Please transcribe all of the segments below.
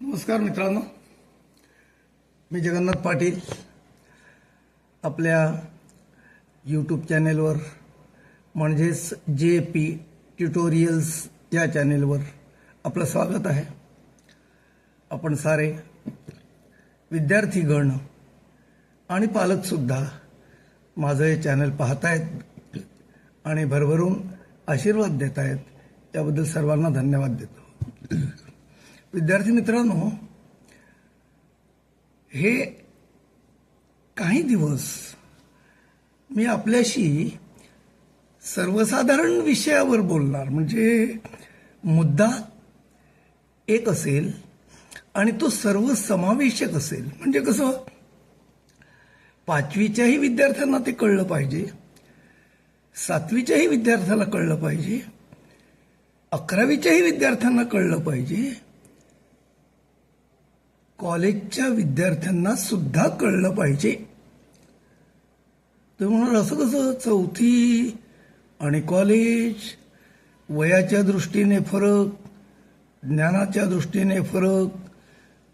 नमस्कार मित्रांनो, मी जगन्नाथ पाटील. आपल्या यूट्यूब चॅनेलवर म्हणजेच JP ट्युटोरियल्स या चॅनेलवर आपलं स्वागत आहे. आपण सारे विद्यार्थीगण आणि पालकसुद्धा माझं हे चॅनल पाहतायत आणि भरभरून आशीर्वाद देत आहेत. त्याबद्दल सर्वांना धन्यवाद देतो. विद्यार्थी मित्रांनो, हे काही दिवस मी आपल्याशी सर्वसाधारण विषयावर बोलणार. म्हणजे मुद्दा एक असेल आणि तो सर्वसमावेशक असेल. म्हणजे कसं, पाचवीच्याही विद्यार्थ्यांना ते कळलं पाहिजे, सातवीच्याही विद्यार्थ्याला कळलं पाहिजे, 11वीच्याही विद्यार्थ्यांना कळलं पाहिजे, कॉलेजच्या विद्यार्थ्यांना सुद्धा कळलं पाहिजे. तर म्हणून असं कसं चौथी आणि कॉलेज, वयाच्या दृष्टीने फरक, ज्ञानाच्या दृष्टीने फरक,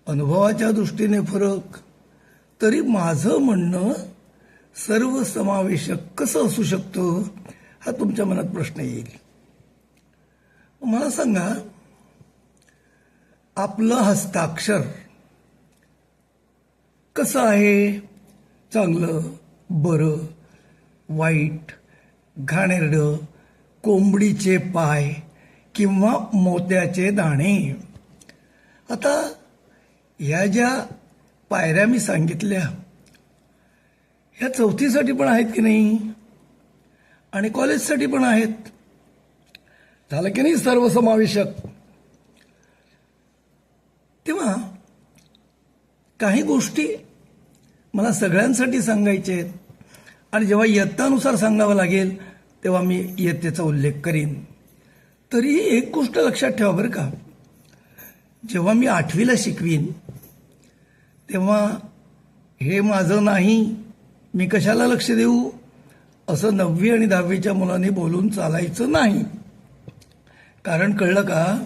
अनुभवाच्या दृष्टीने फरक, तरी माझं म्हणणं सर्वसमावेशक कसं असू शकतं हा तुमच्या मनात प्रश्न येईल. मला सांगा, आपलं हस्ताक्षर कसं आहे? चांगलं, बरं, वाईट, घाणेरडं, कोंबडीचे पाय किंवा मोत्याचे दाणे? आता ह्या ज्या पायऱ्या मी सांगितल्या ह्या चौथीसाठी पण आहेत की नाही आणि कॉलेजसाठी पण आहेत. झालं की नाही सर्वसमावेशक? तेव्हा काही गोष्टी मला सगळ्यांसाठी सांगायच्या आहेत आणि जेव्हा इयत्तानुसार सांगावं लागेल तेव्हा मी इयत्तेचा उल्लेख करीन. तरी एक गोष्ट लक्षात ठेवा बरं का, जेव्हा मी 8वीला शिकवीन तेव्हा हे माझं नाही, मी कशाला लक्ष देऊ, असं 9वी आणि 10वीच्या मुलांनी बोलून चालायचं नाही. कारण कळलं का,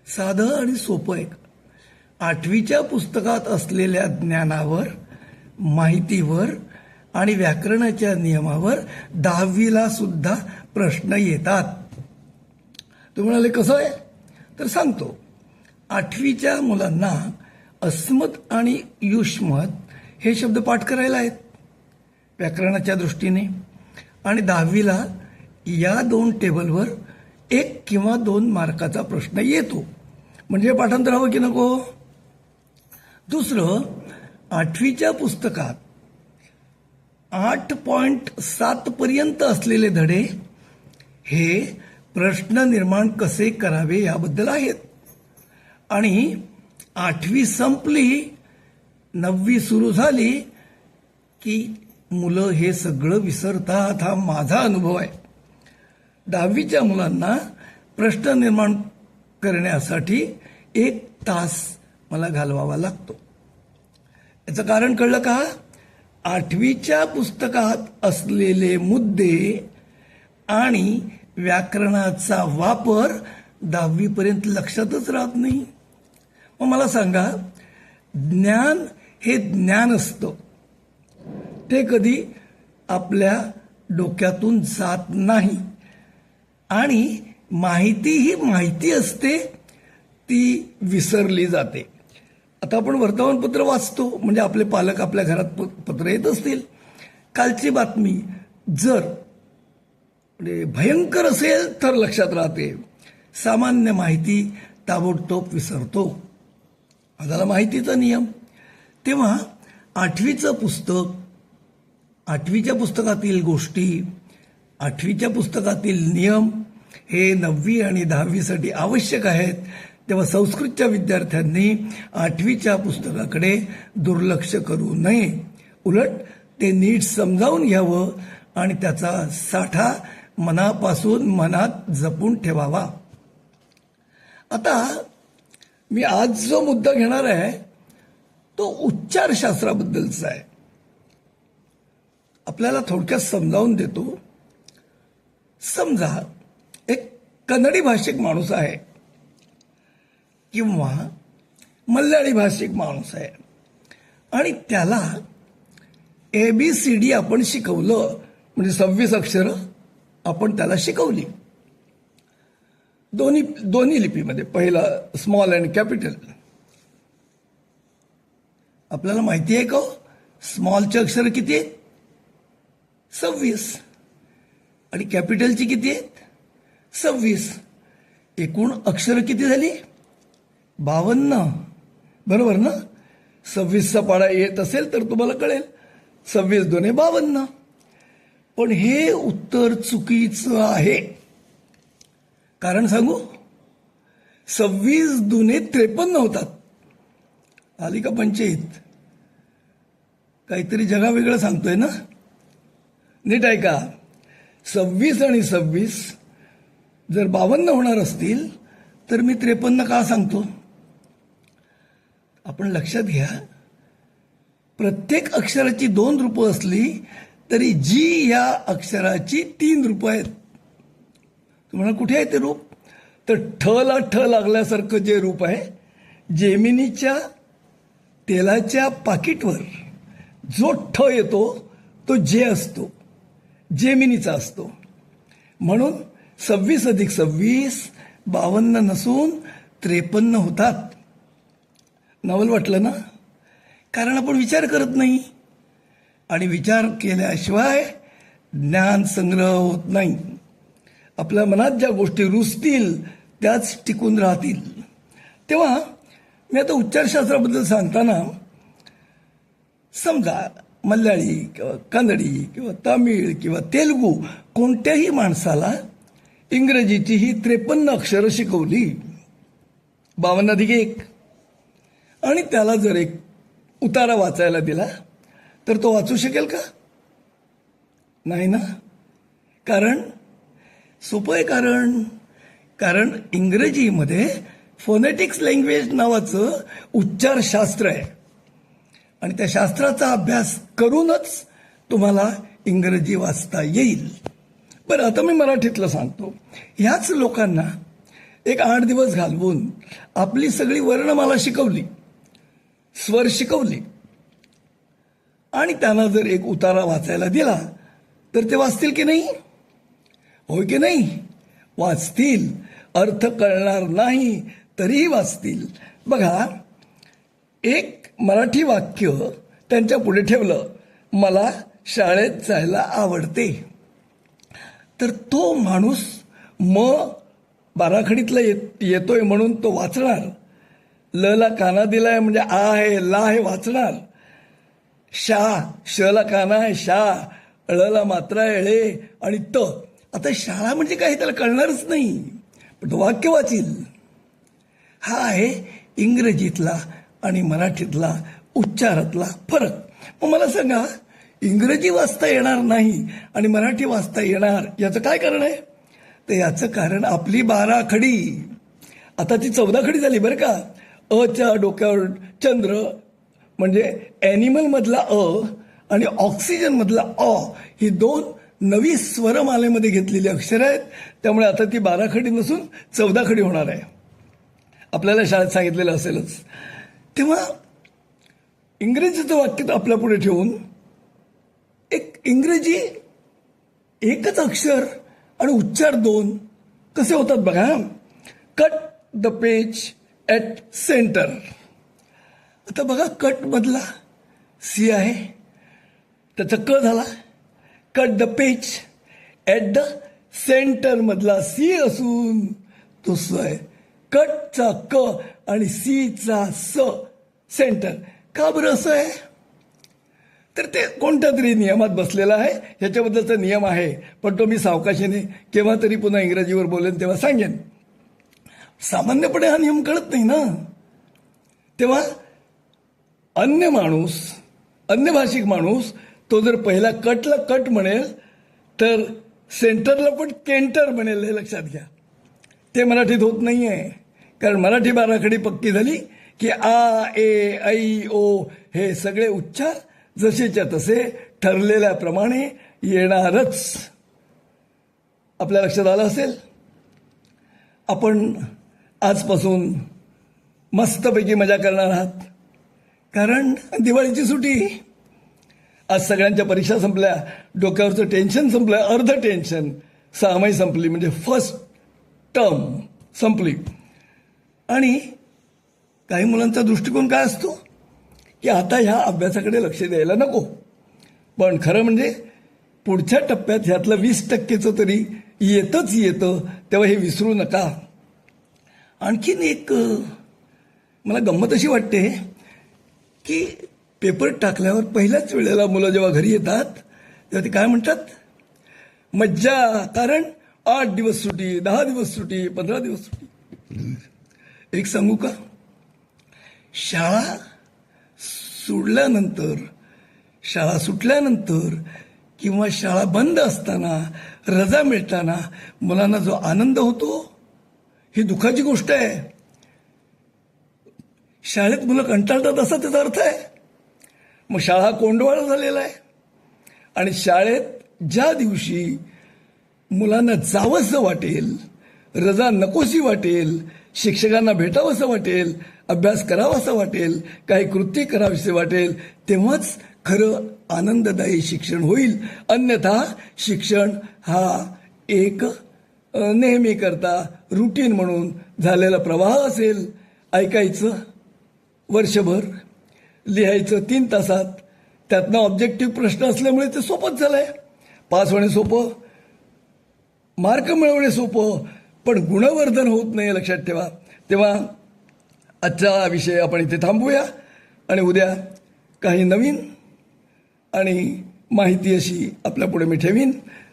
साधं आणि सोपं एक 8वीच्या पुस्तकात असलेल्या ज्ञानावर, माहितीवर आणि व्याकरणाच्या नियमावर 10वीला सुद्धा प्रश्न येतात. तुम्ही म्हणाले कसं आहे? तर सांगतो. 8वीच्या मुलांना अस्मत् आणि युष्मत हे शब्द पाठ करायला आहेत व्याकरणाच्या दृष्टीने, आणि 10वीला या 2 टेबलवर 1 किंवा 2 मार्काचा प्रश्न येतो. म्हणजे पाठांतर हवं की नको? दुसरं, 8वीच्या पुस्तकात 8.7 पर्यंत असलेले धडे हे प्रश्न निर्माण कसे करावे याबद्दल आहेत. आणि 8वी संपली, 9वी सुरू झाली की मुलं हे सगळं विसरतात. हा माझा अनुभव आहे. 10वीच्या मुलांना प्रश्न निर्माण करण्यासाठी 1 तास मला घालवावा लागतो. याचं कारण कळलं का? 8वीच्या पुस्तकात असलेले मुद्दे आणि व्याकरणाचा वापर 10वीपर्यंत लक्षातच राहत नाही. मग मला सांगा, ज्ञान हे ज्ञान असतं, ते कधी आपल्या डोक्यातून जात नाही. आणि माहिती ही माहिती असते, ती विसरली जाते. आता आपण वर्तमानपत्र वाचतो, म्हणजे आपले पालक आपल्या घरात पत्र येत असतील. कालची बातमी जर म्हणजे भयंकर असेल तर लक्षात राहते, सामान्य माहिती ताबडतोब विसरतो. हा झाला माहितीचा नियम. तेव्हा 8वीचं पुस्तक, 8वीच्या पुस्तकातील गोष्टी, 8वीच्या पुस्तकातील नियम हे 9वी आणि 10वीसाठी आवश्यक आहेत. तेव्हा संस्कृतच्या विद्यार्थ्यांनी 8वीच्या पुस्तकाकडे दुर्लक्ष करू नये. उलट ते नीट समजावून घ्यावं आणि त्याचा साठा मनापासून मनात जपून ठेवावा. आता मी आज जो मुद्दा घेणार आहे तो उच्चारशास्त्राबद्दलचा आहे. आपल्याला थोडक्यात समजावून देतो. समजा एक कन्नडी भाषिक माणूस आहे किंवा मल्याळी भाषिक माणूस आहे आणि त्याला ABCD आपण शिकवलं, म्हणजे 26 अक्षरं आपण त्याला शिकवली दोन्ही लिपीमध्ये, पहिला स्मॉल अँड कॅपिटल. आपल्याला माहिती आहे का स्मॉलचे अक्षर किती आहेत? 26. आणि कॅपिटलची किती आहेत? 26. एकूण अक्षर किती झाली? 52. बरोबर ना? 26चा पाडा येत असेल तर तुम्हाला कळेल. 26 दुने 52. पण हे उत्तर चुकीचं आहे. कारण सांगू? 26 दुने 53 होतात. आली का पंचायत? काहीतरी जगावेगळं सांगतोय ना? नीट ऐका. 26 आणि 26 जर 52 होणार असतील तर मी 53 का सांगतो? आपण लक्षात घ्या, प्रत्येक अक्षराची 2 रूपं असली तरी जी या अक्षराची 3 रूपं आहेत. तुम्हाला कुठे आहे ते रूप? तर ठला ठ लागल्यासारखं जे रूप आहे, जेमिनीच्या तेलाच्या पाकिटवर जो ठ येतो तो जे असतो, जेमिनीचा असतो. म्हणून 26 अधिक 26 52 नसून 53 होतात. नवल वाटलं ना? कारण आपण विचार करत नाही, आणि विचार केल्याशिवाय ज्ञान संग्रह होत नाही. आपल्या मनात ज्या गोष्टी रुजतील त्याच टिकून राहतील. तेव्हा मी आता उच्चारशास्त्राबद्दल सांगताना, समजा मल्याळी किंवा कन्नडी किंवा तामिळ किंवा तेलुगू कोणत्याही माणसाला इंग्रजीची ही 53 अक्षरं शिकवली, 52 अधिक 1, आणि त्याला जर एक उतारा वाचायला दिला तर तो वाचू शकेल का? नाही ना. कारण सोपं आहे. कारण इंग्रजीमध्ये फोनेटिक्स लँग्वेज नावाचं उच्चारशास्त्र आहे, आणि त्या शास्त्राचा अभ्यास करूनच तुम्हाला इंग्रजी वाचता येईल. बरं, आता मी मराठीतलं सांगतो. ह्याच लोकांना एक 8 दिवस घालवून आपली सगळी वर्णमाला शिकवली, स्वर शिकवली, आणि त्यांना जर एक उतारा वाचायला दिला तर ते वाचतील की नाही? होय की नाही? वाचतील. अर्थ कळणार नाही तरीही वाचतील. बघा, एक मराठी वाक्य त्यांच्या पुढे ठेवलं, मला शाळेत जायला आवडते, तर तो माणूस बाराखडीतला येतोय म्हणून तो वाचणार. ल ला काना दिलाय म्हणजे आ आहे, ला आहे वाचणार. श ला काना आहे, शा. ला मात्रा आहे, ळे. आणि त. आता शाळा म्हणजे काय त्याला कळणारच नाही, पण तो वाक्य वाचील. हा आहे इंग्रजीतला आणि मराठीतला उच्चारातला फरक. मग मला सांगा, इंग्रजी वाचता येणार नाही आणि मराठी वाचता येणार, याचं काय कारण आहे? तर याचं कारण आपली 12 खडी. आता ती 14 खडी झाली बरं का. अच्या डोक्यावर चंद्र म्हणजे ॲनिमल मधला अ आणि ऑक्सिजन मधला अ, ही 2 नवी स्वरमालेमध्ये घेतलेली अक्षरं आहेत. त्यामुळे आता ती 12 खडी नसून 14 खडी होणार आहे. आपल्याला शाळेत सांगितलेलं असेलच. तेव्हा इंग्रजीचं वाक्य आपल्या पुढे ठेवून एक इंग्रजी एकच अक्षर आणि उच्चार 2 कसे होतात बघा. Cut the page at centre. आता बघा, कट मधला सी आहे, त्याचा क झाला. Cut the page at the centre मधला सी असून तो स आहे. कटचा क आणि सीचा स, सेंटर. का बरं असं आहे? तर ते कोणत्या तरी नियमात बसलेला आहे. ह्याच्याबद्दलचा नियम आहे, पण तो मी सावकाशीने केव्हा तरी पुन्हा इंग्रजीवर बोलेन तेव्हा सांगेन. सामान्यपणे हा नियम कळत नाही ना. तेव्हा अन्य भाषिक माणूस तो जर पहिला कटला कट म्हणेल तर सेंटरला पण केंटर म्हणेल, हे लक्षात घ्या. ते मराठीत होत नाही आहे. कारण मराठी बाराखडी पक्की झाली की आ, ए, ऐ, ओ हे सगळे उच्चार जसेच्या तसे ठरलेल्याप्रमाणे येणारच. आपल्या लक्षात आलं असेल. आपण आजपासून मस्तपैकी मजा करणार आहात, कारण दिवाळीची सुट्टी. आज सगळ्यांच्या परीक्षा संपल्या, डोक्यावरचं टेन्शन संपलं, अर्ध टेन्शन. 6 महिने संपली, म्हणजे फर्स्ट टर्म संपली. आणि काही मुलांचा दृष्टिकोन काय असतो की आता ह्या अभ्यासाकडे लक्ष द्यायला नको. पण खरं म्हणजे पुढच्या टप्प्यात ह्यातलं 20% तरी येतच येतं, तेव्हा हे विसरू नका. आणखीन एक मला गंमत अशी वाटते की पेपर टाकल्यावर पहिल्याच वेळेला मुलं जेव्हा घरी येतात तेव्हा ते काय म्हणतात, मज्जा, कारण 8 दिवस सुट्टी, 10 दिवस सुट्टी, 15 दिवस सुट्टी. एक सांगू का, शाळा सुटल्यानंतर किंवा शाळा बंद असताना, रजा मिळताना मुलांना जो आनंद होतो ही दुःखाची गोष्ट आहे. शाळेत मुलं कंटाळतात असा त्याचा अर्थ आहे. मग शाळा कोंडवाळा झालेला आहे. आणि शाळेत ज्या दिवशी मुलांना जावंसं वाटेल, रजा नकोशी वाटेल, शिक्षकांना भेटावंसं वाटेल, अभ्यास करावासा वाटेल, काही कृती करावीसे वाटेल, तेव्हाच खरं आनंददायी शिक्षण होईल. अन्यथा शिक्षण हा एक नेहमी करता रुटीन म्हणून झालेला प्रवाह असेल. ऐकायचं वर्षभर, लिहायचं 3 तासात, त्यातनं ऑब्जेक्टिव्ह प्रश्न असल्यामुळे ते सोपंच झालंय. पास होणे सोपं, मार्क मिळवणे सोपं, पण गुणवर्धन होत नाही, लक्षात ठेवा. तेव्हा आजचा विषय आपण इथे थांबूया आणि उद्या काही नवीन आणि माहिती अशी आपल्या पुढे मी ठेवीन.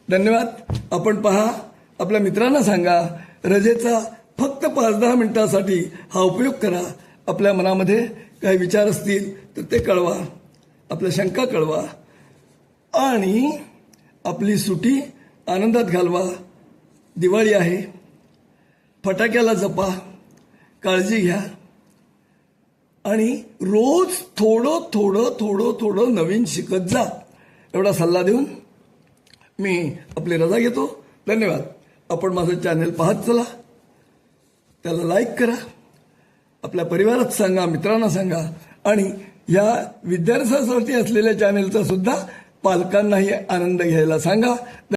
धन्यवाद. आपण पहा, आपल्या मित्रांना सांगा, रजेचा फक्त 5-10 मिनिटासाठी हा उपयोग करा. आपल्या मनामध्ये काही विचार असतील तर ते कळवा, आपल्या शंका कळवा आणि आपली सुट्टी आनंदात घालवा. दिवाळी आहे, फटाक्याला जपा, काळजी घ्या आणि रोज थोडं थोडं थोडं थोडं नवीन शिकत जा. एवढा सल्ला देऊन मी आपली रजा घेतो. धन्यवाद. आपण माझं चॅनल पाहत चला, त्याला लाईक करा, आपल्या परिवारात सांगा, मित्रांना सांगा आणि या विद्यार्थ्यांसाठी असलेल्या चॅनलचा सुद्धा पालकांनाही आनंद घ्यायला सांगा.